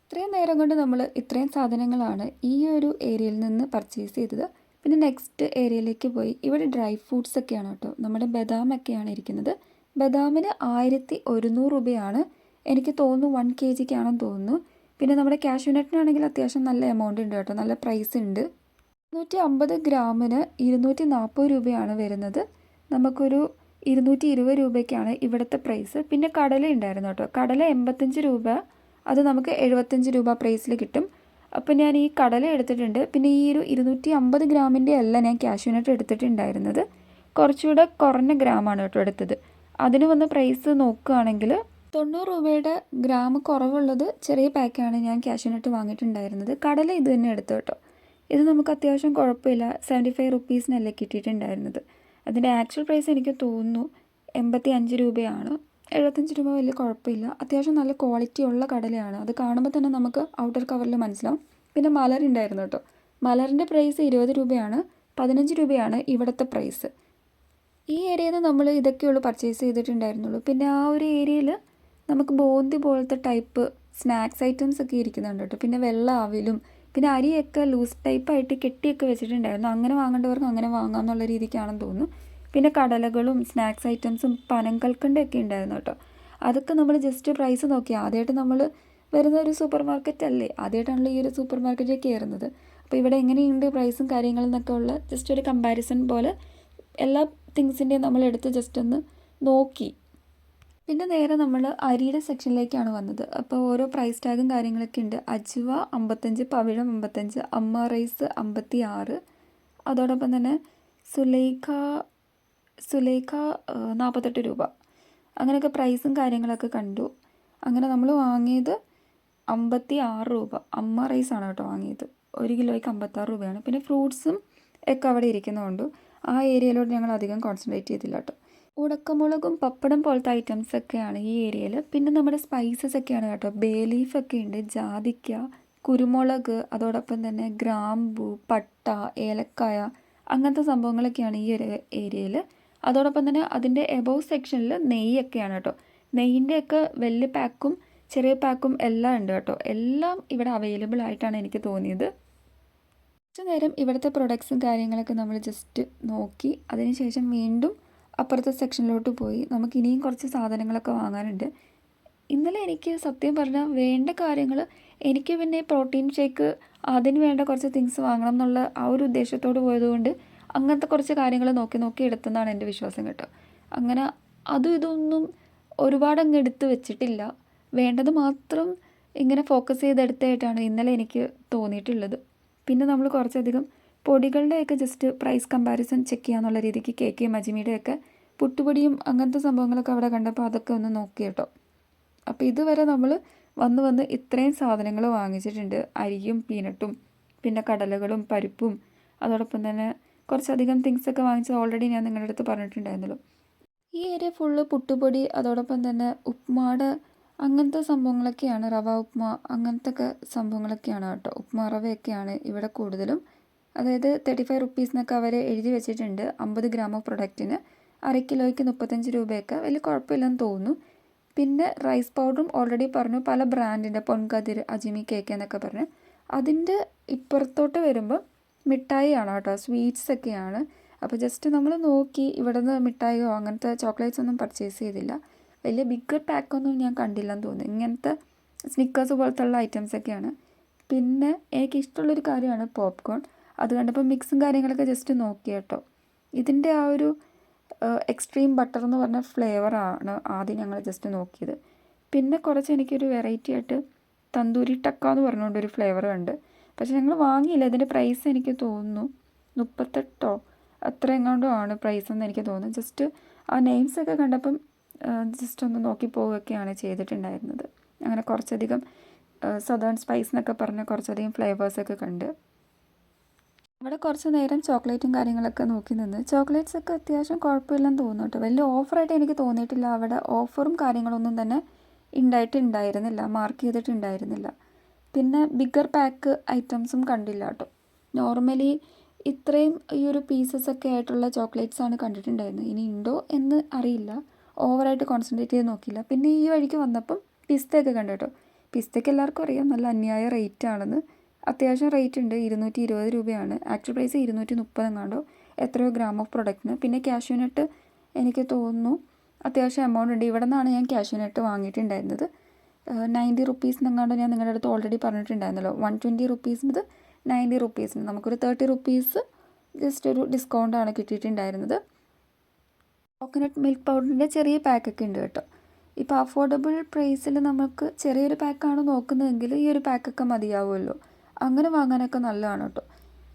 ഇത്രയും നേരം കൊണ്ട് നമ്മൾ ഇത്രയും സാധനങ്ങളാണ് ഈ ഒരു ഏരിയയിൽ നിന്ന് പർച്ചേസ് ചെയ്തത്. പിന്നെ നെക്സ്റ്റ് ഏരിയയിലേക്ക് പോയി. ഇവിടെ ഡ്രൈ ഫ്രൂട്ട്സ് ഒക്കെയാണ് കേട്ടോ. നമ്മുടെ ബദാമൊക്കെയാണ് ഇരിക്കുന്നത്. ബദാമിന് 1100 രൂപയാണ്. എനിക്ക് തോന്നുന്നു 1 kg ആണെന്ന് തോന്നുന്നു. പിന്നെ നമ്മുടെ കാഷ്യൂനട്ടിനാണെങ്കിൽ അത്യാവശ്യം നല്ല എമൗണ്ട് ഉണ്ട് കേട്ടോ, നല്ല പ്രൈസ് ഉണ്ട്. 150 ഗ്രാമിന് 240 രൂപയാണ് വരുന്നത്. നമുക്കൊരു 220 രൂപയ്ക്കാണ് ഇവിടുത്തെ പ്രൈസ്. പിന്നെ കടല ഉണ്ടായിരുന്നു കേട്ടോ. കടല 85 രൂപ, അത് നമുക്ക് 75 രൂപ പ്രൈസിൽ കിട്ടും. അപ്പോൾ ഞാൻ ഈ കടല എടുത്തിട്ടുണ്ട്. പിന്നെ ഈ ഒരു 250 ഗ്രാമിൻ്റെ അല്ല ഞാൻ കാഷ്യൂനട്ട് എടുത്തിട്ടുണ്ടായിരുന്നത്. കുറച്ചുകൂടെ കുറഞ്ഞ ഗ്രാമാണ് കേട്ടോ എടുത്തത്. അതിന് വന്ന പ്രൈസ് നോക്കുകയാണെങ്കിൽ 90 രൂപയുടെ ഗ്രാം കുറവുള്ളത് ചെറിയ പാക്കാണ് ഞാൻ കാഷ്യൂനട്ട് വാങ്ങിയിട്ടുണ്ടായിരുന്നത്. കടല ഇത് തന്നെ എടുത്തു കേട്ടോ. ഇത് നമുക്ക് അത്യാവശ്യം കുഴപ്പമില്ല. 75 റുപ്പീസിനല്ലേ കിട്ടിയിട്ടുണ്ടായിരുന്നത്. അതിൻ്റെ ആക്ച്വൽ പ്രൈസ് എനിക്ക് തോന്നുന്നു 85 രൂപയാണ്. 75 രൂപ വലിയ കുഴപ്പമില്ല. അത്യാവശ്യം നല്ല ക്വാളിറ്റി ഉള്ള കടലയാണ്. അത് കാണുമ്പോൾ തന്നെ നമുക്ക് ഔട്ടർ കവറിൽ മനസ്സിലാവും. പിന്നെ മലരുണ്ടായിരുന്നു കേട്ടോ. മലറിൻ്റെ പ്രൈസ് 20 രൂപയാണ്, 15 രൂപയാണ് ഇവിടുത്തെ പ്രൈസ്. ഈ ഏരിയയിൽ നിന്ന് നമ്മൾ ഇതൊക്കെയുള്ളൂ പർച്ചേസ് ചെയ്തിട്ടുണ്ടായിരുന്നുള്ളൂ. പിന്നെ ആ ഒരു ഏരിയയിൽ നമുക്ക് ബോന്തി പോലത്തെ ടൈപ്പ് സ്നാക്സ് ഐറ്റംസ് ഒക്കെ ഇരിക്കുന്നുണ്ട് കേട്ടോ. പിന്നെ വെള്ള ആവിലും പിന്നെ അരിയൊക്കെ ലൂസ് ടൈപ്പായിട്ട് കെട്ടിയൊക്കെ വെച്ചിട്ടുണ്ടായിരുന്നു. അങ്ങനെ വാങ്ങേണ്ടവർക്ക് അങ്ങനെ വാങ്ങാമെന്നുള്ള രീതിക്കാണെന്ന് തോന്നുന്നു. പിന്നെ കടലകളും സ്നാക്സ് ഐറ്റംസും പനങ്കൽക്കണ്ടൊക്കെ ഉണ്ടായിരുന്നു കേട്ടോ. അതൊക്കെ നമ്മൾ ജസ്റ്റ് പ്രൈസ് നോക്കി. ആദ്യമായിട്ട് നമ്മൾ വരുന്ന ഒരു സൂപ്പർ മാർക്കറ്റ് അല്ലേ, ആദ്യമായിട്ടാണല്ലോ ഈ ഒരു സൂപ്പർ മാർക്കറ്റിൽ കയറുന്നത്. അപ്പോൾ ഇവിടെ എങ്ങനെയുണ്ട് പ്രൈസും കാര്യങ്ങളും എന്നൊക്കെ ഉള്ള ജസ്റ്റ് ഒരു കമ്പാരിസൺ പോലെ എല്ലാ തിങ്സിൻ്റെയും നമ്മളെടുത്ത് ജസ്റ്റ് ഒന്ന് നോക്കി. പിന്നെ നേരെ നമ്മൾ അരിയുടെ സെക്ഷനിലേക്കാണ് വന്നത്. അപ്പോൾ ഓരോ പ്രൈസ് ടാഗും കാര്യങ്ങളൊക്കെ ഉണ്ട്. അജ്വ 55, പവിഴം 55, അമ്മ റൈസ് 56, അതോടൊപ്പം തന്നെ സുലൈഖ 48 രൂപ. അങ്ങനെയൊക്കെ പ്രൈസും കാര്യങ്ങളൊക്കെ കണ്ടു. അങ്ങനെ നമ്മൾ വാങ്ങിയത് 56 രൂപ. അമ്മ റൈസാണ് കേട്ടോ വാങ്ങിയത്. 1 കിലോയ്ക്ക് 56 രൂപയാണ്. പിന്നെ ഫ്രൂട്ട്സും ഒക്കെ അവിടെ ഇരിക്കുന്നതുകൊണ്ട് ആ ഏരിയയിലോട്ട് ഞങ്ങൾ അധികം കോൺസെൻട്രേറ്റ് ചെയ്തില്ല കേട്ടോ. ഉടക്കമുളകും പപ്പടം പോലത്തെ ഐറ്റംസ് ഒക്കെയാണ് ഈ ഏരിയയിൽ. പിന്നെ നമ്മുടെ സ്പൈസസ് ഒക്കെയാണ് കേട്ടോ. ബേ ലീഫൊക്കെ ഉണ്ട്, ജാതിക്ക, കുരുമുളക്, അതോടൊപ്പം തന്നെ ഗ്രാമ്പു, പട്ട, ഏലക്കായ, അങ്ങനത്തെ സംഭവങ്ങളൊക്കെയാണ് ഈ ഒരു ഏരിയയിൽ. അതോടൊപ്പം തന്നെ അതിൻ്റെ എബോവ് സെക്ഷനിൽ നെയ്യൊക്കെയാണ് കേട്ടോ. നെയ്യിൻ്റെയൊക്കെ വലിയ പാക്കും ചെറിയ പാക്കും എല്ലാം ഉണ്ട് കേട്ടോ. എല്ലാം ഇവിടെ അവൈലബിൾ ആയിട്ടാണ് എനിക്ക് തോന്നിയത്. കുറച്ച് നേരം ഇവിടുത്തെ പ്രൊഡക്ട്സും കാര്യങ്ങളൊക്കെ നമ്മൾ ജസ്റ്റ് നോക്കി. അതിനുശേഷം വീണ്ടും അപ്പുറത്തെ സെക്ഷനിലോട്ട് പോയി. നമുക്ക് ഇനിയും കുറച്ച് സാധനങ്ങളൊക്കെ വാങ്ങാനുണ്ട്. ഇന്നലെ എനിക്ക് സത്യം പറഞ്ഞാൽ വേണ്ട കാര്യങ്ങൾ, എനിക്ക് പിന്നെ പ്രോട്ടീൻ ഷേക്ക് അതിന് വേണ്ട കുറച്ച് തിങ്സ് വാങ്ങണം എന്നുള്ള ആ ഒരു ഉദ്ദേശത്തോട് പോയതുകൊണ്ട് അങ്ങനത്തെ കുറച്ച് കാര്യങ്ങൾ നോക്കി എടുത്തെന്നാണ് എൻ്റെ വിശ്വാസം കേട്ടോ. അങ്ങനെ അതും ഇതൊന്നും ഒരുപാട് അങ്ങ് എടുത്ത് വെച്ചിട്ടില്ല. വേണ്ടത് മാത്രം ഇങ്ങനെ ഫോക്കസ് ചെയ്തെടുത്തായിട്ടാണ് ഇന്നലെ എനിക്ക് തോന്നിയിട്ടുള്ളത്. പിന്നെ നമ്മൾ കുറച്ചധികം പൊടികളുടെയൊക്കെ ജസ്റ്റ് പ്രൈസ് കമ്പാരിസൺ ചെക്ക് ചെയ്യാന്നുള്ള രീതിക്ക് KK മജിമിയുടെയൊക്കെ പുട്ടുപൊടിയും അങ്ങനത്തെ സംഭവങ്ങളൊക്കെ അവിടെ കണ്ടപ്പോൾ അതൊക്കെ ഒന്ന് നോക്കി കേട്ടോ. അപ്പോൾ ഇതുവരെ നമ്മൾ വന്ന് ഇത്രയും സാധനങ്ങൾ വാങ്ങിച്ചിട്ടുണ്ട്. അരിയും പീനട്ടും പിന്നെ കടലകളും പരിപ്പും അതോടൊപ്പം തന്നെ കുറച്ചധികം തിങ്സൊക്കെ വാങ്ങിച്ചത് ഓൾറെഡി ഞാൻ നിങ്ങളുടെ അടുത്ത് പറഞ്ഞിട്ടുണ്ടായിരുന്നല്ലോ. ഈ ഏരിയ ഫുള്ള് പുട്ടുപൊടി അതോടൊപ്പം തന്നെ ഉപ്മാടെ അങ്ങനത്തെ സംഭവങ്ങളൊക്കെയാണ്. റവ ഉപ്മ അങ്ങനത്തെ ഒക്കെ സംഭവങ്ങളൊക്കെയാണ് കേട്ടോ. ഉപ്മ റവയൊക്കെയാണ് ഇവിടെ കൂടുതലും. അതായത് 35 റുപ്പീസ് എന്നൊക്കെ അവർ എഴുതി വെച്ചിട്ടുണ്ട് 50 ഗ്രാം ഓഫ് പ്രൊഡക്റ്റിന്. 1/2 കിലോയ്ക്ക് 35 രൂപയൊക്കെ വലിയ കുഴപ്പമില്ലെന്ന് തോന്നുന്നു. പിന്നെ റൈസ് പൗഡറും ഓൾറെഡി പറഞ്ഞു പല ബ്രാൻഡിൻ്റെ, പൊൻകതിർ, അജിമി, KK എന്നൊക്കെ പറഞ്ഞ്. അതിൻ്റെ ഇപ്പുറത്തോട്ട് വരുമ്പോൾ മിഠായിയാണ് കേട്ടോ, സ്വീറ്റ്സ് ഒക്കെയാണ്. അപ്പോൾ ജസ്റ്റ് നമ്മൾ നോക്കി. ഇവിടെ നിന്ന് മിഠായിയോ അങ്ങനത്തെ ചോക്ലേറ്റ്സ് ഒന്നും പർച്ചേസ് ചെയ്തില്ല. വലിയ ബിഗ്ഗർ പാക്കൊന്നും ഞാൻ കണ്ടില്ലെന്ന് തോന്നുന്നു. ഇങ്ങനത്തെ സ്നിക്കേഴ്സ് പോലത്തുള്ള ഐറ്റംസൊക്കെയാണ്. പിന്നെ എനിക്കിഷ്ടമുള്ളൊരു കാര്യമാണ് പോപ്കോൺ. അത് കണ്ടപ്പോൾ മിക്സും കാര്യങ്ങളൊക്കെ ജസ്റ്റ് നോക്കി കേട്ടോ. ഇതിൻ്റെ ആ ഒരു എക്സ്ട്രീം ബട്ടർ എന്ന് പറഞ്ഞ ഫ്ലേവറാണ് ആദ്യം ഞങ്ങൾ ജസ്റ്റ് നോക്കിയത്. പിന്നെ കുറച്ച് എനിക്കൊരു വെറൈറ്റി ആയിട്ട് തന്തൂരി ടക്ക എന്ന് പറഞ്ഞുകൊണ്ടൊരു ഫ്ലേവർ ഉണ്ട്. പക്ഷെ ഞങ്ങൾ വാങ്ങിയില്ല. ഇതിൻ്റെ പ്രൈസ് എനിക്ക് തോന്നുന്നു 38 അത്ര എങ്ങാണ്ടോ ആണ് പ്രൈസ് എന്ന് എനിക്ക് തോന്നുന്നു. ജസ്റ്റ് ആ നെയിംസൊക്കെ കണ്ടപ്പം ജസ്റ്റ് ഒന്ന് നോക്കി പോവുകയൊക്കെയാണ് ചെയ്തിട്ടുണ്ടായിരുന്നത്. അങ്ങനെ കുറച്ചധികം സദേൺ സ്പൈസ് എന്നൊക്കെ പറഞ്ഞ് കുറച്ചധികം ഫ്ലേവേഴ്സൊക്കെ കണ്ട് അവിടെ കുറച്ച് നേരം ചോക്ലേറ്റും കാര്യങ്ങളൊക്കെ നോക്കി നിന്ന്. ചോക്ലേറ്റ്സൊക്കെ അത്യാവശ്യം കുഴപ്പമില്ലെന്ന് തോന്നുന്നു കേട്ടോ. വലിയ ഓഫറായിട്ട് എനിക്ക് തോന്നിയിട്ടില്ല. അവിടെ ഓഫറും കാര്യങ്ങളൊന്നും തന്നെ ഉണ്ടായിരുന്നില്ല, മാർക്ക് ചെയ്തിട്ടുണ്ടായിരുന്നില്ല. പിന്നെ ബിഗ്ഗർ പാക്ക് ഐറ്റംസും കണ്ടില്ല കേട്ടോ. നോർമലി ഇത്രയും ഈ ഒരു പീസസൊക്കെ ആയിട്ടുള്ള ചോക്ലേറ്റ്സാണ് കണ്ടിട്ടുണ്ടായിരുന്നത്. ഇനി ഉണ്ടോ എന്ന് അറിയില്ല. ഓവറായിട്ട് കോൺസെൻട്രേറ്റ് ചെയ്ത് നോക്കിയില്ല. പിന്നെ ഈ വഴിക്ക് വന്നപ്പം പിസ്തയൊക്കെ കണ്ടു കേട്ടോ. പിസ്തയ്ക്ക് എല്ലാവർക്കും അറിയാം നല്ല അന്യായ റേറ്റ് ആണെന്ന്. അത്യാവശ്യം റേറ്റ് ഉണ്ട്. 220 രൂപയാണ്. ആക്ച്വൽ പ്രൈസ് 230 എങ്ങാണ്ടോ എത്രയോ ഗ്രാം ഓഫ് പ്രൊഡക്റ്റിന്. പിന്നെ കാഷ്യൂനട്ട് എനിക്ക് തോന്നുന്നു അത്യാവശ്യം എമൗണ്ട് ഉണ്ട്. ഇവിടെ നിന്നാണ് ഞാൻ കാഷ്യൂനട്ട് വാങ്ങിയിട്ടുണ്ടായിരുന്നത്. 90 റുപ്പീസ് എങ്ങാണ്ടോ ഞാൻ നിങ്ങളുടെ അടുത്ത് ഓൾറെഡി പറഞ്ഞിട്ടുണ്ടായിരുന്നല്ലോ. 120 റുപ്പീസിന് 90 റുപ്പീസിന് നമുക്കൊരു 30 റുപ്പീസ് ജസ്റ്റ് ഒരു ഡിസ്കൗണ്ടാണ് കിട്ടിയിട്ടുണ്ടായിരുന്നത്. കോക്കനട്ട് മിൽക്ക് പൗഡറിൻ്റെ ചെറിയ പാക്കൊക്കെ ഉണ്ട് കേട്ടോ. ഇപ്പോൾ അഫോർഡബിൾ പ്രൈസിൽ നമുക്ക് ചെറിയൊരു പാക്കാണ് നോക്കുന്നതെങ്കിൽ ഈ ഒരു പാക്കൊക്കെ മതിയാവുമല്ലോ. അങ്ങനെ വാങ്ങാനൊക്കെ നല്ലതാണ് കേട്ടോ.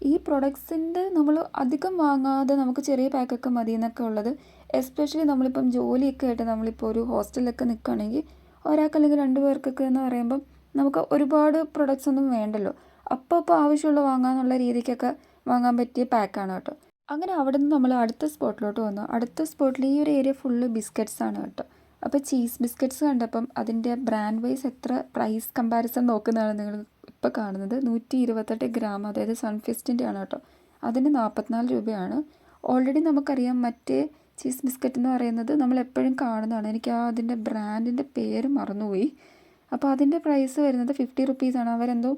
ഈ പ്രൊഡക്ട്സിൻ്റെ നമ്മൾ അധികം വാങ്ങാതെ നമുക്ക് ചെറിയ പാക്കൊക്കെ മതി എന്നൊക്കെ ഉള്ളത്, എസ്പെഷ്യലി നമ്മളിപ്പം ജോലിയൊക്കെ ആയിട്ട് നമ്മളിപ്പോൾ ഒരു ഹോസ്റ്റലിലൊക്കെ നിൽക്കുകയാണെങ്കിൽ ഒരാൾക്ക് അല്ലെങ്കിൽ 2 പേർക്കൊക്കെ എന്ന് പറയുമ്പം നമുക്ക് ഒരുപാട് പ്രൊഡക്ട്സ് ഒന്നും വേണ്ടല്ലോ. അപ്പോൾ ആവശ്യമുള്ള വാങ്ങാമെന്നുള്ള രീതിക്കൊക്കെ വാങ്ങാൻ പറ്റിയ പാക്കാണ് കേട്ടോ. അങ്ങനെ അവിടെ നിന്ന് നമ്മൾ അടുത്ത സ്പോട്ടിലോട്ട് വന്നു. അടുത്ത സ്പോട്ടിൽ ഈ ഒരു ഏരിയ ഫുള്ള് ബിസ്ക്കറ്റ്സ് ആണ് കേട്ടോ. അപ്പോൾ ചീസ് ബിസ്ക്കറ്റ്സ് കണ്ടപ്പം അതിൻ്റെ ബ്രാൻഡ് വൈസ് എത്ര പ്രൈസ് കമ്പാരിസൺ നോക്കുന്നതാണ് നിങ്ങൾ ഇപ്പോൾ കാണുന്നത്. 128 ഗ്രാം, അതായത് സൺഫിസ്റ്റിൻ്റെ ആണ് കേട്ടോ. അതിന് 44 രൂപയാണ്. ഓൾറെഡി നമുക്കറിയാം മറ്റേ ചീസ് ബിസ്ക്കറ്റ് എന്ന് പറയുന്നത് നമ്മൾ എപ്പോഴും കാണുന്നതാണ്. എനിക്ക് അതിൻ്റെ ബ്രാൻഡിൻ്റെ പേര് മറന്നുപോയി. അപ്പോൾ അതിൻ്റെ പ്രൈസ് വരുന്നത് 50 റുപ്പീസാണ്. അവരെന്തോ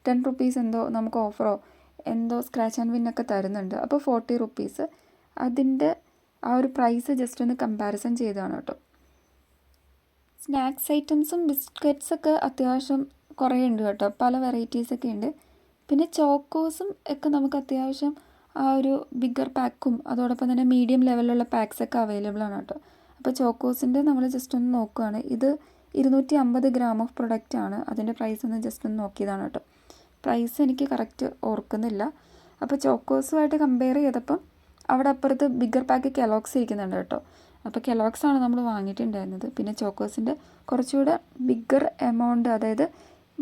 10 റുപ്പീസ് എന്തോ നമുക്ക് ഓഫറോ എന്തോ സ്ക്രാച്ച് ആൻഡ് വിന്നൊക്കെ തരുന്നുണ്ട്. അപ്പോൾ 40 റുപ്പീസ്. അതിൻ്റെ ആ ഒരു പ്രൈസ് ജസ്റ്റ് ഒന്ന് കമ്പാരിസൺ ചെയ്തതാണ് കേട്ടോ. സ്നാക്സ് ഐറ്റംസും ബിസ്ക്കറ്റ്സൊക്കെ അത്യാവശ്യം കുറേ ഉണ്ട് കേട്ടോ. പല വെറൈറ്റീസൊക്കെ ഉണ്ട്. പിന്നെ ചോക്കോസും ഒക്കെ നമുക്ക് അത്യാവശ്യം ആ ഒരു ബിഗ്ഗർ പാക്കും അതോടൊപ്പം തന്നെ മീഡിയം ലെവലിലുള്ള പാക്സൊക്കെ അവൈലബിൾ ആണ് കേട്ടോ. അപ്പോൾ ചോക്കോസിൻ്റെ നമ്മൾ ജസ്റ്റ് ഒന്ന് നോക്കുകയാണ്. ഇത് 250 ഗ്രാം ഓഫ് പ്രൊഡക്റ്റ് ആണ്. അതിൻ്റെ പ്രൈസ് ഒന്ന് ജസ്റ്റ് ഒന്ന് നോക്കിയതാണ് കേട്ടോ. പ്രൈസ് എനിക്ക് കറക്റ്റ് ഓർക്കുന്നില്ല. അപ്പോൾ ചോക്കോസുമായിട്ട് കമ്പയർ ചെയ്തപ്പം അവിടെ അപ്പുറത്ത് ബിഗ്ഗർ പാക്ക് കെലോക്സ് ഇരിക്കുന്നുണ്ട് കേട്ടോ. അപ്പോൾ കെലോക്സ് ആണ് നമ്മൾ വാങ്ങിയിട്ടുണ്ടായിരുന്നത്. പിന്നെ ചോക്കോസിൻ്റെ കുറച്ചുകൂടെ ബിഗ്ഗർ എമൗണ്ട്, അതായത്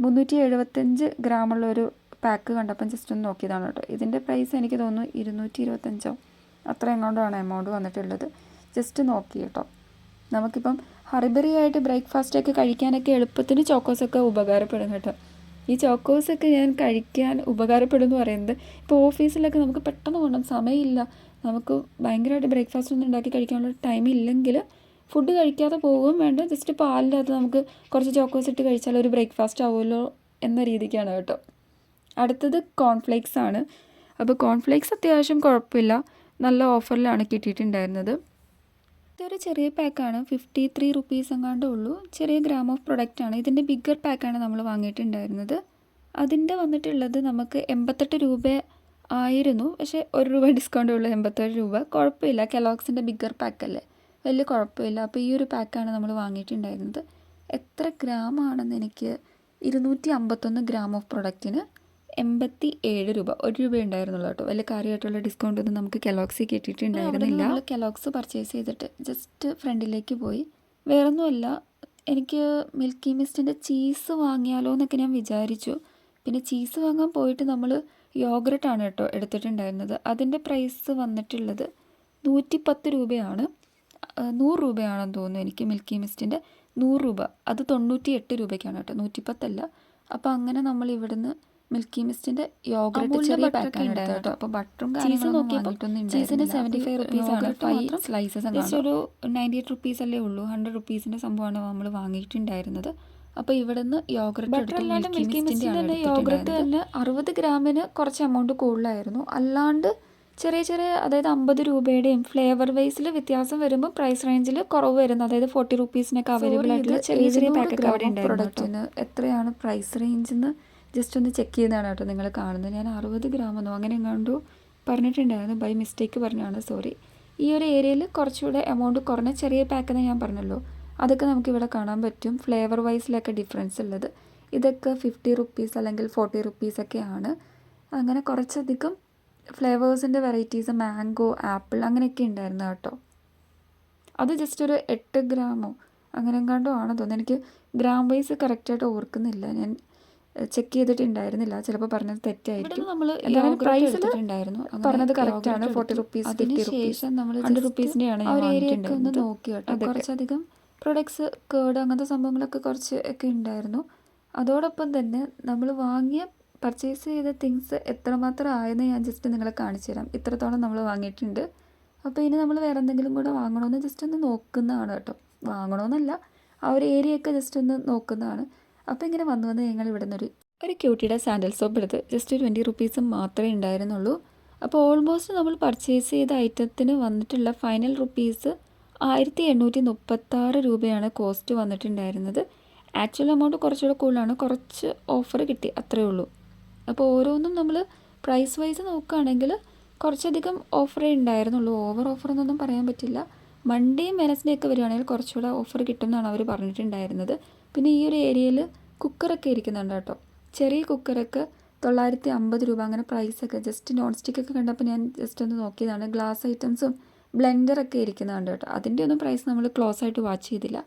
375 ഗ്രാമുള്ളൊരു പാക്ക് കണ്ടപ്പം ജസ്റ്റ് ഒന്ന് നോക്കിയതാണ് കേട്ടോ. ഇതിൻ്റെ പ്രൈസ് എനിക്ക് തോന്നുന്നു 225 അത്ര എങ്ങോട്ടാണ് എമൗണ്ട് വന്നിട്ടുള്ളത്. ജസ്റ്റ് നോക്കി കേട്ടോ. നമുക്കിപ്പം ഹറിബറി ആയിട്ട് ബ്രേക്ക്ഫാസ്റ്റൊക്കെ കഴിക്കാനൊക്കെ എളുപ്പത്തിന് ചോക്കോസൊക്കെ ഉപകാരപ്പെടും കേട്ടോ. ഈ ചോക്കോസൊക്കെ ഞാൻ കഴിക്കാൻ ഉപകാരപ്പെടും എന്ന് പറയുന്നത്, ഇപ്പോൾ ഓഫീസിലൊക്കെ നമുക്ക് പെട്ടെന്ന് കൊണ്ടുപോകാൻ സമയമില്ല, നമുക്ക് ഭയങ്കരമായിട്ട് ബ്രേക്ക്ഫാസ്റ്റ് ഒന്നും ഉണ്ടാക്കി കഴിക്കാനുള്ള ടൈം ഇല്ലെങ്കിൽ ഫുഡ് കഴിക്കാതെ പോകുകയും വേണ്ട, ജസ്റ്റ് പാലിൻ്റെ അകത്ത് നമുക്ക് കുറച്ച് ചോക്കോസ് ഇട്ട് കഴിച്ചാൽ ഒരു ബ്രേക്ക്ഫാസ്റ്റ് ആവുമല്ലോ എന്ന രീതിക്കാണ് കേട്ടോ. അടുത്തത് കോൺഫ്ലേക്സ് ആണ്. അപ്പോൾ കോൺഫ്ലേക്സ് അത്യാവശ്യം കുഴപ്പമില്ല, നല്ല ഓഫറിലാണ് കിട്ടിയിട്ടുണ്ടായിരുന്നത്. ഇതൊരു ചെറിയ പാക്കാണ്, 53 റുപ്പീസ് എങ്ങാണ്ടേ ഉള്ളൂ. ചെറിയ ഗ്രാം ഓഫ് പ്രൊഡക്റ്റാണ്. ഇതിൻ്റെ ബിഗ്ഗർ പാക്കാണ് നമ്മൾ വാങ്ങിയിട്ടുണ്ടായിരുന്നത്. അതിൻ്റെ വന്നിട്ടുള്ളത് നമുക്ക് 88 രൂപ ആയിരുന്നു, പക്ഷേ 1 രൂപ ഡിസ്കൗണ്ട് ഉള്ളൂ, 87 രൂപ. കുഴപ്പമില്ല, കെലോക്സിൻ്റെ ബിഗ്ഗർ പാക്കല്ലേ, വലിയ കുഴപ്പമില്ല. അപ്പോൾ ഈ ഒരു പാക്കാണ് നമ്മൾ വാങ്ങിയിട്ടുണ്ടായിരുന്നത്. എത്ര ഗ്രാം ആണെന്ന് എനിക്ക് 251 ഗ്രാം ഓഫ് പ്രൊഡക്റ്റിന് 87 രൂപ, 1 രൂപ ഉണ്ടായിരുന്നുള്ളൂ കേട്ടോ. വലിയ കാര്യമായിട്ടുള്ള ഡിസ്കൗണ്ട് ഒന്നും നമുക്ക് കെലോക്സിൽ കിട്ടിയിട്ടുണ്ടായിരുന്നില്ല. നമ്മൾ കെലോക്സ് പർച്ചേസ് ചെയ്തിട്ട് ജസ്റ്റ് ഫ്രണ്ടിലേക്ക് പോയി. വേറൊന്നുമല്ല, എനിക്ക് മിൽക്കി മിസ്റ്റിൻ്റെ ചീസ് വാങ്ങിയാലോ എന്നൊക്കെ ഞാൻ വിചാരിച്ചു. പിന്നെ ചീസ് വാങ്ങാൻ പോയിട്ട് നമ്മൾ യോഗർട്ടാണ് കേട്ടോ എടുത്തിട്ടുണ്ടായിരുന്നത്. അതിൻ്റെ പ്രൈസ് വന്നിട്ടുള്ളത് 110 രൂപയാണ്. 100 രൂപയാണെന്ന് തോന്നുന്നു എനിക്ക് മിൽക്കി മിസ്റ്റിൻ്റെ 100 രൂപ. അത് 98 രൂപയ്ക്കാണ് കേട്ടോ, 110 അല്ല. അപ്പോൾ അങ്ങനെ നമ്മൾ ഇവിടുന്ന് മിൽക്കി മിസ്റ്റിൻ്റെ യോഗർട്ട് ചെറിയ പാക്കാണ് എടുത്തത് കേട്ടോ. അപ്പോൾ ബട്ടറും ചീസ് നോക്കിയപ്പോൾ ചീസിന് 75 റുപ്പീസാണ്, 5 സ്ലൈസസ് ആണ്. ഒരു 98 റുപ്പീസ് അല്ലേ ഉള്ളൂ. 100 റുപ്പീസിൻ്റെ സംഭവമാണ് നമ്മൾ വാങ്ങിയിട്ടുണ്ടായിരുന്നത്. അപ്പോൾ ഇവിടെ നിന്ന് യോഗർട്ട് അല്ലാണ്ട് മിൽക്കി മിസ്റ്റിൻ്റെ യോഗർട്ട് തന്നെ 60 ഗ്രാമിന് കുറച്ച് എമൗണ്ട് കൂടുതലായിരുന്നു. അല്ലാണ്ട് ചെറിയ ചെറിയ, അതായത് 50 രൂപയുടെയും ഫ്ലേവർ വൈസിൽ വ്യത്യാസം വരുമ്പോൾ പ്രൈസ് റേഞ്ചിൽ കുറവ് വരുന്നു. അതായത് 40 റുപ്പീസിനൊക്കെ അവൈലബിൾ ആയിട്ടുള്ള ചെറിയ ചെറിയ പാക്കൊക്കെ അവിടെ ഉണ്ടായിരുന്നു. പ്രൊഡക്റ്റിന് എത്രയാണ് പ്രൈസ് റേഞ്ച് എന്ന് ജസ്റ്റ് ഒന്ന് ചെക്ക് ചെയ്താണ് കേട്ടോ നിങ്ങൾ കാണുന്നത്. ഞാൻ 60 ഗ്രാമെന്നോ അങ്ങനെ എങ്ങാണ്ടോ പറഞ്ഞിട്ടുണ്ടായിരുന്നു, ബൈ മിസ്റ്റേക്ക് പറഞ്ഞാണ്, സോറി. ഈ ഒരു ഏരിയയിൽ കുറച്ചുകൂടെ എമൗണ്ട് കുറഞ്ഞ ചെറിയ പാക്കെന്ന് ഞാൻ പറഞ്ഞല്ലോ, അതൊക്കെ നമുക്കിവിടെ കാണാൻ പറ്റും. ഫ്ലേവർ വൈസിലൊക്കെ ഡിഫറൻസ് ഉള്ളത്. ഇതൊക്കെ 50 റുപ്പീസ് അല്ലെങ്കിൽ 40 റുപ്പീസൊക്കെയാണ്. അങ്ങനെ കുറച്ചധികം ഫ്ലേവേഴ്സിൻ്റെ വെറൈറ്റീസ്, മാംഗോ, ആപ്പിൾ അങ്ങനെയൊക്കെ ഉണ്ടായിരുന്നു കേട്ടോ. അത് ജസ്റ്റ് ഒരു 8 ഗ്രാമോ അങ്ങനെ എങ്ങാണ്ടോ ആണ് തോന്നുന്നു. എനിക്ക് ഗ്രാം വൈസ് കറക്റ്റായിട്ട് ഓർക്കുന്നില്ല, ഞാൻ ചെക്ക് ചെയ്തിട്ടുണ്ടായിരുന്നില്ല, ചിലപ്പോൾ പറഞ്ഞത് തെറ്റായിരിക്കും. നമ്മൾ പ്രൈസ് പറഞ്ഞത് കറക്റ്റാണ്, 40 റുപ്പീസ്, 50 റുപ്പീസ്, 100 റുപ്പീസിൻ്റെയാണ് ആ ഒരു ഏരിയയൊക്കെ ഒന്ന് നോക്കി കേട്ടോ. കുറച്ചധികം പ്രൊഡക്ട്സ്, കേട് അങ്ങനത്തെ സംഭവങ്ങളൊക്കെ കുറച്ച് ഒക്കെ ഉണ്ടായിരുന്നു. അതോടൊപ്പം തന്നെ നമ്മൾ വാങ്ങിയ പർച്ചേസ് ചെയ്ത തിങ്സ് എത്രമാത്രം ആയെന്ന് ഞാൻ ജസ്റ്റ് നിങ്ങളെ കാണിച്ചു തരാം. ഇത്രത്തോളം നമ്മൾ വാങ്ങിയിട്ടുണ്ട്. അപ്പോൾ ഇനി നമ്മൾ വേറെ എന്തെങ്കിലും കൂടെ വാങ്ങണമെന്ന് ജസ്റ്റ് ഒന്ന് നോക്കുന്നതാണ് കേട്ടോ. വാങ്ങണമെന്നല്ല, ആ ഒരു ഏരിയയൊക്കെ ജസ്റ്റ് ഒന്ന് നോക്കുന്നതാണ്. അപ്പോൾ ഇങ്ങനെ വന്ന് ഞങ്ങൾ ഇവിടെ നിന്നൊരു ക്യൂട്ടിയുടെ സാൻഡൽ സോപ്പ് എടുത്ത് ജസ്റ്റ് 20 റുപ്പീസ് മാത്രമേ ഉണ്ടായിരുന്നുള്ളൂ. അപ്പോൾ ഓൾമോസ്റ്റ് നമ്മൾ പർച്ചേസ് ചെയ്ത ഐറ്റത്തിന് വന്നിട്ടുള്ള ഫൈനൽ റുപ്പീസ് 1836 രൂപയാണ് കോസ്റ്റ് വന്നിട്ടുണ്ടായിരുന്നത്. ആക്ച്വൽ എമൗണ്ട് കുറച്ചുകൂടെ കൂടുതലാണ്, കുറച്ച് ഓഫർ കിട്ടി, അത്രയേ ഉള്ളൂ. അപ്പോൾ ഓരോന്നും നമ്മൾ പ്രൈസ് വൈസ് നോക്കുകയാണെങ്കിൽ കുറച്ചധികം ഓഫറേ ഉണ്ടായിരുന്നുള്ളൂ. ഓവർ ഓഫർ എന്നൊന്നും പറയാൻ പറ്റില്ല. മൺഡേയും വെനസ്ഡേയൊക്കെ വരികയാണെങ്കിൽ കുറച്ചുകൂടെ ഓഫർ കിട്ടുമെന്നാണ് അവർ പറഞ്ഞിട്ടുണ്ടായിരുന്നത്. പിന്നെ ഈ ഒരു ഏരിയയിൽ കുക്കറൊക്കെ ഇരിക്കുന്നുണ്ട് കേട്ടോ. ചെറിയ കുക്കറൊക്കെ 950 രൂപ അങ്ങനെ പ്രൈസൊക്കെ. ജസ്റ്റ് നോൺ സ്റ്റിക്കൊക്കെ കണ്ടപ്പോൾ ഞാൻ ജസ്റ്റ് ഒന്ന് നോക്കിയതാണ്. ഗ്ലാസ് ഐറ്റംസും ബ്ലെൻഡറൊക്കെ ഇരിക്കുന്നുണ്ട് കേട്ടോ. അതിൻ്റെ ഒന്നും പ്രൈസ് നമ്മൾ ക്ലോസ് ആയിട്ട് വാച്ച് ചെയ്തില്ല.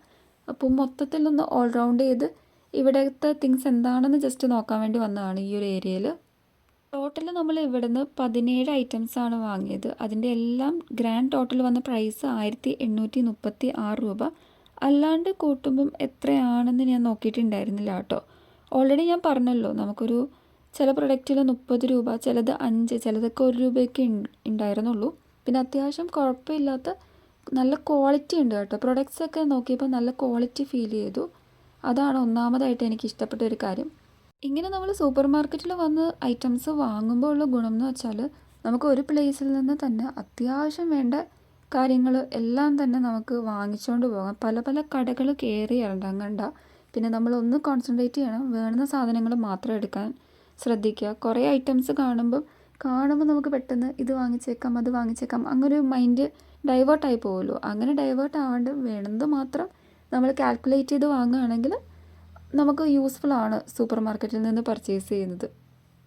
അപ്പോൾ മൊത്തത്തിലൊന്ന് ഓൾറൗണ്ട് ചെയ്ത് ഇവിടുത്തെ തിങ്സ് എന്താണെന്ന് ജസ്റ്റ് നോക്കാൻ വേണ്ടി വന്നതാണ് ഈ ഒരു ഏരിയയിൽ. ടോട്ടൽ നമ്മൾ ഇവിടുന്ന് 17 ഐറ്റംസാണ് വാങ്ങിയത്. അതിൻ്റെ എല്ലാം ഗ്രാൻഡ് ടോട്ടൽ വന്ന പ്രൈസ് 1836 രൂപ. അല്ലാണ്ട് കൂട്ടുമ്പം എത്രയാണെന്ന് ഞാൻ നോക്കിയിട്ടുണ്ടായിരുന്നില്ല കേട്ടോ. ഓൾറെഡി ഞാൻ പറഞ്ഞല്ലോ, നമുക്കൊരു ചില പ്രൊഡക്റ്റിൽ 30 രൂപ, ചിലത് 5, ചിലതൊക്കെ 1 രൂപയൊക്കെ ഉണ്ടായിരുന്നുള്ളൂ. പിന്നെ അത്യാവശ്യം കുഴപ്പമില്ലാത്ത നല്ല ക്വാളിറ്റി ഉണ്ട് കേട്ടോ. പ്രൊഡക്ട്സൊക്കെ നോക്കിയപ്പോൾ നല്ല ക്വാളിറ്റി ഫീൽ ചെയ്തു. അതാണ് ഒന്നാമതായിട്ട് എനിക്ക് ഇഷ്ടപ്പെട്ട ഒരു കാര്യം. ഇങ്ങനെ നമ്മൾ സൂപ്പർ മാർക്കറ്റിൽ വന്ന് ഐറ്റംസ് വാങ്ങുമ്പോൾ ഉള്ള ഗുണം എന്ന് വെച്ചാൽ, നമുക്ക് ഒരു പ്ലേസിൽ നിന്ന് തന്നെ അത്യാവശ്യം വേണ്ട കാര്യങ്ങൾ എല്ലാം തന്നെ നമുക്ക് വാങ്ങിച്ചുകൊണ്ട് പോകാം. പല പല കടകൾ കയറി ഇറങ്ങണ്ട. പിന്നെ നമ്മളൊന്ന് കോൺസെൻട്രേറ്റ് ചെയ്യണം, വേണ്ടുന്ന സാധനങ്ങൾ മാത്രം എടുക്കാൻ ശ്രദ്ധിക്കുക. കുറേ ഐറ്റംസ് കാണുമ്പോൾ നമുക്ക് പെട്ടെന്ന് ഇത് വാങ്ങിച്ചേക്കാം, അത് വാങ്ങിച്ചേക്കാം, അങ്ങനെ ഒരു മൈൻഡ് ഡൈവേർട്ടായി പോകുമല്ലോ. അങ്ങനെ ഡൈവേർട്ട് ആവാണ്ട് വേണമെന്ന് മാത്രം നമ്മൾ കാൽക്കുലേറ്റ് ചെയ്ത് വാങ്ങുകയാണെങ്കിൽ നമുക്ക് യൂസ്ഫുള്ളാണ് സൂപ്പർ മാർക്കറ്റിൽ നിന്ന് പർച്ചേസ് ചെയ്യുന്നത്.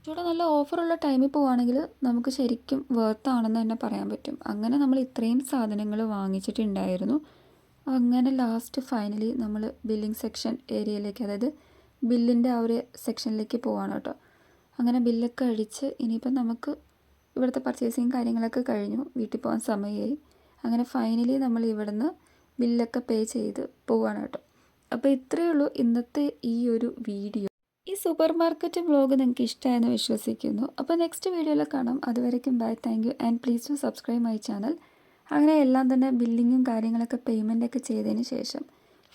ഇവിടെ നല്ല ഓഫറുള്ള ടൈമിൽ പോവുകയാണെങ്കിൽ നമുക്ക് ശരിക്കും വർത്താണെന്ന് തന്നെ പറയാൻ പറ്റും. അങ്ങനെ നമ്മൾ ഇത്രയും സാധനങ്ങൾ വാങ്ങിച്ചിട്ടുണ്ടായിരുന്നു. അങ്ങനെ ലാസ്റ്റ് ഫൈനലി നമ്മൾ ബില്ലിംഗ് സെക്ഷൻ ഏരിയയിലേക്ക്, അതായത് ബില്ലിൻ്റെ ആ ഒരു സെക്ഷനിലേക്ക് പോവാണ് കേട്ടോ. അങ്ങനെ ബില്ലൊക്കെ അടിച്ച് ഇനിയിപ്പം നമുക്ക് ഇവിടുത്തെ പർച്ചേസിങ് കാര്യങ്ങളൊക്കെ കഴിഞ്ഞു, വീട്ടിൽ പോകാൻ സമയമായി. അങ്ങനെ ഫൈനലി നമ്മൾ ഇവിടുന്ന് ബില്ലൊക്കെ പേ ചെയ്ത് പോവുകയാണ് കേട്ടോ. അപ്പോൾ ഇത്രയേ ഉള്ളൂ ഇന്നത്തെ ഈ ഒരു വീഡിയോ. ഈ സൂപ്പർ മാർക്കറ്റ് വ്ളോഗ് നിങ്ങൾക്ക് ഇഷ്ടമായെന്ന് വിശ്വസിക്കുന്നു. അപ്പോൾ നെക്സ്റ്റ് വീഡിയോയിൽ കാണാം. അതുവരേക്കും bye, thank you and please to subscribe my channel. അങ്ങനെ എല്ലാം തന്നെ ബില്ലിങ്ങും കാര്യങ്ങളൊക്കെ പേയ്മെൻറ്റൊക്കെ ചെയ്തതിന് ശേഷം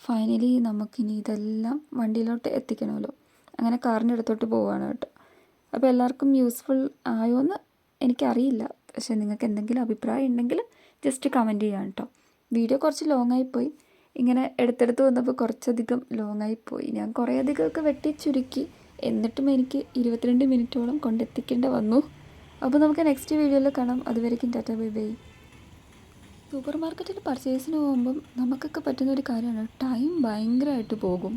ഫൈനലി നമുക്കിനി ഇതെല്ലാം വണ്ടിയിലോട്ട് എത്തിക്കണമല്ലോ. അങ്ങനെ കാറിൻ്റെ അടുത്തോട്ട് പോവുകയാണ് കേട്ടോ. അപ്പോൾ എല്ലാവർക്കും യൂസ്ഫുൾ ആയോ എന്ന് എനിക്കറിയില്ല. പക്ഷേ നിങ്ങൾക്ക് എന്തെങ്കിലും അഭിപ്രായം ഉണ്ടെങ്കിൽ ജസ്റ്റ് കമൻറ്റ് ചെയ്യാം കേട്ടോ. വീഡിയോ കുറച്ച് ലോങ്ങായിപ്പോയി, ഇങ്ങനെ എടുത്തെടുത്ത് വന്നപ്പോൾ കുറച്ചധികം ലോങ്ങായിപ്പോയി. ഞാൻ കുറേ അധികമൊക്കെ വെട്ടി ചുരുക്കി, എന്നിട്ടും എനിക്ക് 22 മിനിറ്റോളം കൊണ്ടെത്തിക്കേണ്ടി വന്നു. അപ്പോൾ നമുക്ക് നെക്സ്റ്റ് വീഡിയോയിൽ കാണാം. അതുവരേക്കും ടാറ്റ ബൈ ബൈ. സൂപ്പർ മാർക്കറ്റിൽ പർച്ചേസിന് പോകുമ്പം നമുക്കൊക്കെ പറ്റുന്നൊരു കാര്യമാണ്, ടൈം ഭയങ്കരമായിട്ട് പോകും.